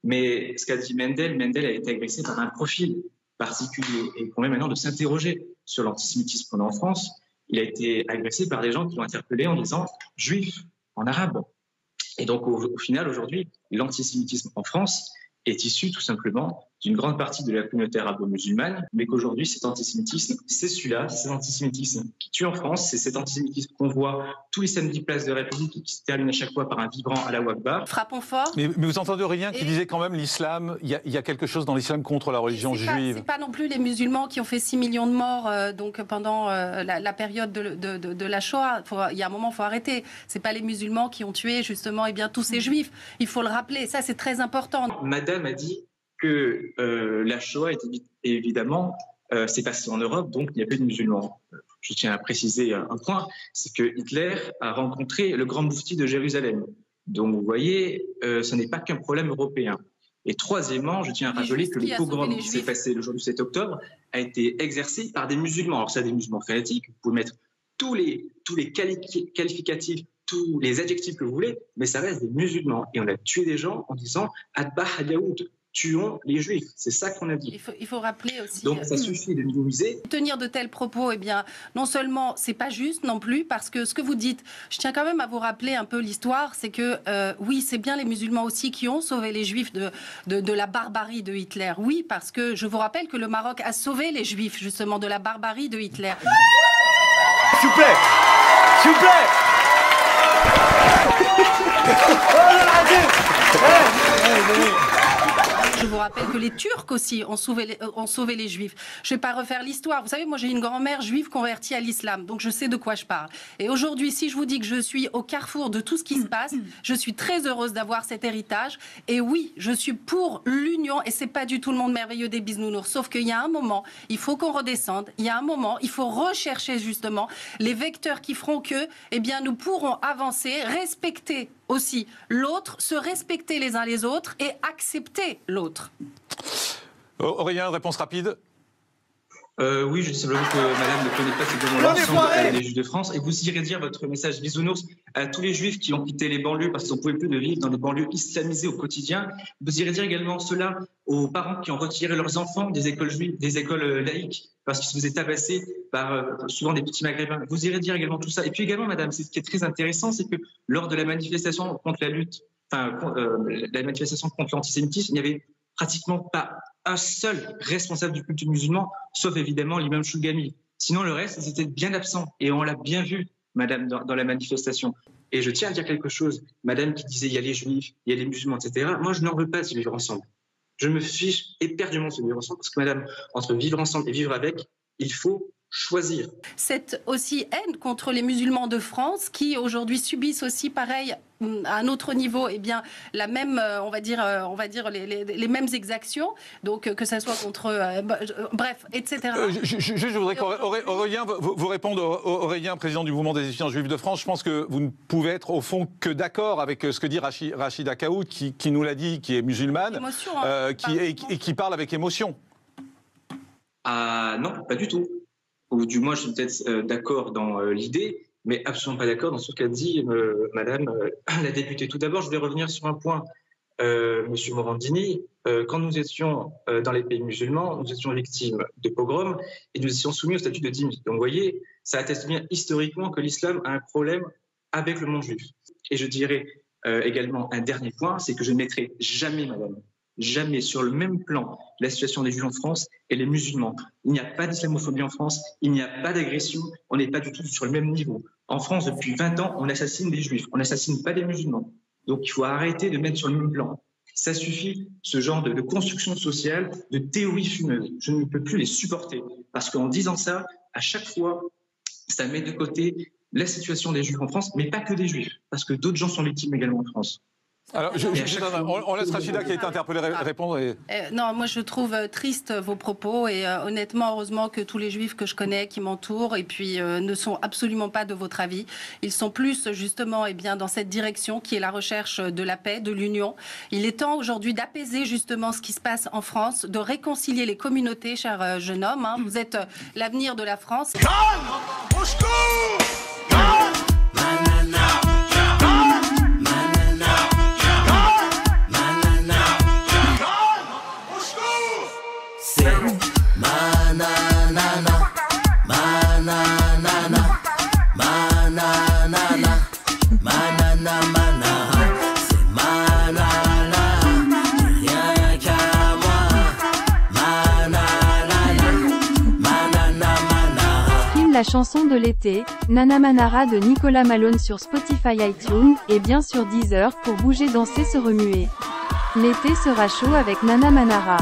Mais ce qu'a dit Mendel a été agressé par un profil particulier. Et il convient maintenant de s'interroger sur l'antisémitisme qu'on a en France. Il a été agressé par des gens qui l'ont interpellé en disant « juif » en arabe. Et donc, au final, aujourd'hui, l'antisémitisme en France est issu tout simplement d'une grande partie de la communauté arabo-musulmane, mais qu'aujourd'hui, cet antisémitisme, c'est celui-là, c'est cet antisémitisme qui tue en France, c'est cet antisémitisme qu'on voit tous les samedis place de la République qui se termine à chaque fois par un vibrant Allahu Akbar. Frappons fort. Mais vous entendez Aurélien qui disait quand même l'islam, il y a quelque chose dans l'islam contre la religion juive. C'est pas non plus les musulmans qui ont fait 6 millions de morts donc pendant la période de la Shoah. Il y a un moment, il faut arrêter. C'est pas les musulmans qui ont tué justement tous ces juifs. Il faut le rappeler. Ça, c'est très important. Madame a dit que la Shoah est évidemment s'est passée en Europe, donc il n'y a plus de musulmans. Je tiens à préciser un point, c'est que Hitler a rencontré le grand moufti de Jérusalem. Donc vous voyez, ce n'est pas qu'un problème européen. Et troisièmement, je tiens à rappeler que le pogrom qui s'est passé le jour du 7 octobre a été exercé par des musulmans. Alors c'est des musulmans fanatiques, vous pouvez mettre tous les qualificatifs, tous les adjectifs que vous voulez, mais ça reste des musulmans. Et on a tué des gens en disant « Adbah al-Yahoud ». Tuons les juifs, c'est ça qu'on a dit. Il faut rappeler aussi. Donc ça suffit de minimiser. Tenir de tels propos, non seulement c'est pas juste non plus, parce que ce que vous dites, je tiens quand même à vous rappeler un peu l'histoire, c'est que oui, c'est bien les musulmans aussi qui ont sauvé les juifs de la barbarie de Hitler. Oui, parce que je vous rappelle que le Maroc a sauvé les juifs justement de la barbarie de Hitler. S'il vous plaît, s'il vous plaît. Je vous rappelle que les Turcs aussi ont sauvé les Juifs. Je ne vais pas refaire l'histoire. Vous savez, moi j'ai une grand-mère juive convertie à l'islam, donc je sais de quoi je parle. Et aujourd'hui, si je vous dis que je suis au carrefour de tout ce qui se passe, je suis très heureuse d'avoir cet héritage. Et oui, je suis pour l'union, et c'est pas du tout le monde merveilleux des bisounours. Sauf qu'il y a un moment, il faut qu'on redescende. Il y a un moment, il faut rechercher justement les vecteurs qui feront que, nous pourrons avancer, respecter aussi l'autre, se respecter les uns les autres et accepter l'autre. Aurélien, réponse rapide. Oui, je dis simplement que madame ne connaît pas ces deux l'ensemble des Juifs de France. Et vous irez dire votre message bisounours à tous les Juifs qui ont quitté les banlieues parce qu'ils n'en pouvaient plus de vivre dans les banlieues islamisées au quotidien. Vous irez dire également cela aux parents qui ont retiré leurs enfants des écoles juives, des écoles laïques, parce qu'ils se faisaient tabasser par souvent des petits maghrébins. Vous irez dire également tout ça. Et puis également, madame, ce qui est très intéressant, c'est que lors de la manifestation contre la lutte, la manifestation contre l'antisémitisme, il n'y avait pratiquement pas un seul responsable du culte musulman, sauf évidemment l'imam Chougami. Sinon, le reste, ils étaient bien absents. Et on l'a bien vu, madame, dans la manifestation. Et je tiens à dire quelque chose. Madame qui disait, il y a les juifs, il y a les musulmans, etc. Moi, je n'en veux pas de vivre ensemble. Je me fiche éperdument de vivre ensemble parce que, madame, entre vivre ensemble et vivre avec, il faut choisir. Cette aussi haine contre les musulmans de France qui aujourd'hui subissent aussi pareil à un autre niveau la même on va dire les mêmes exactions, donc que ça soit contre bref, etc. Je voudrais qu'Aurélien vous réponde. Aurélien, président du mouvement des étudiants juifs de France, je pense que vous ne pouvez être au fond que d'accord avec ce que dit Rachida Kaout, qui nous l'a dit, qui est musulmane, qui parle avec émotion. Ah non, pas du tout. Ou du moins, je suis peut-être d'accord dans l'idée, mais absolument pas d'accord dans ce qu'a dit madame la députée. Tout d'abord, je vais revenir sur un point, monsieur Morandini. Quand nous étions dans les pays musulmans, nous étions victimes de pogroms et nous étions soumis au statut de dhimmi. Donc, vous voyez, ça atteste bien historiquement que l'islam a un problème avec le monde juif. Et je dirais également un dernier point, c'est que je ne mettrai jamais, madame, jamais sur le même plan la situation des Juifs en France et les musulmans. Il n'y a pas d'islamophobie en France, il n'y a pas d'agression, on n'est pas du tout sur le même niveau. En France, depuis 20 ans, on assassine des Juifs, on n'assassine pas des musulmans. Donc il faut arrêter de mettre sur le même plan. Ça suffit, ce genre de construction sociale, de théorie fumeuse. Je ne peux plus les supporter. Parce qu'en disant ça, à chaque fois, ça met de côté la situation des Juifs en France, mais pas que des Juifs, parce que d'autres gens sont victimes également en France. Alors, on laisse Rachida qui a été interpellée répondre. Non, moi je trouve triste vos propos et honnêtement, heureusement que tous les juifs que je connais, qui m'entourent, et puis ne sont absolument pas de votre avis. Ils sont plus justement dans cette direction qui est la recherche de la paix, de l'union. Il est temps aujourd'hui d'apaiser justement ce qui se passe en France, de réconcilier les communautés, cher jeune homme. Hein. Vous êtes l'avenir de la France. la chanson de l'été, Nana Manara de Nicolas Malone sur Spotify, iTunes, et bien sûr Deezer pour bouger, danser, se remuer. L'été sera chaud avec Nana Manara.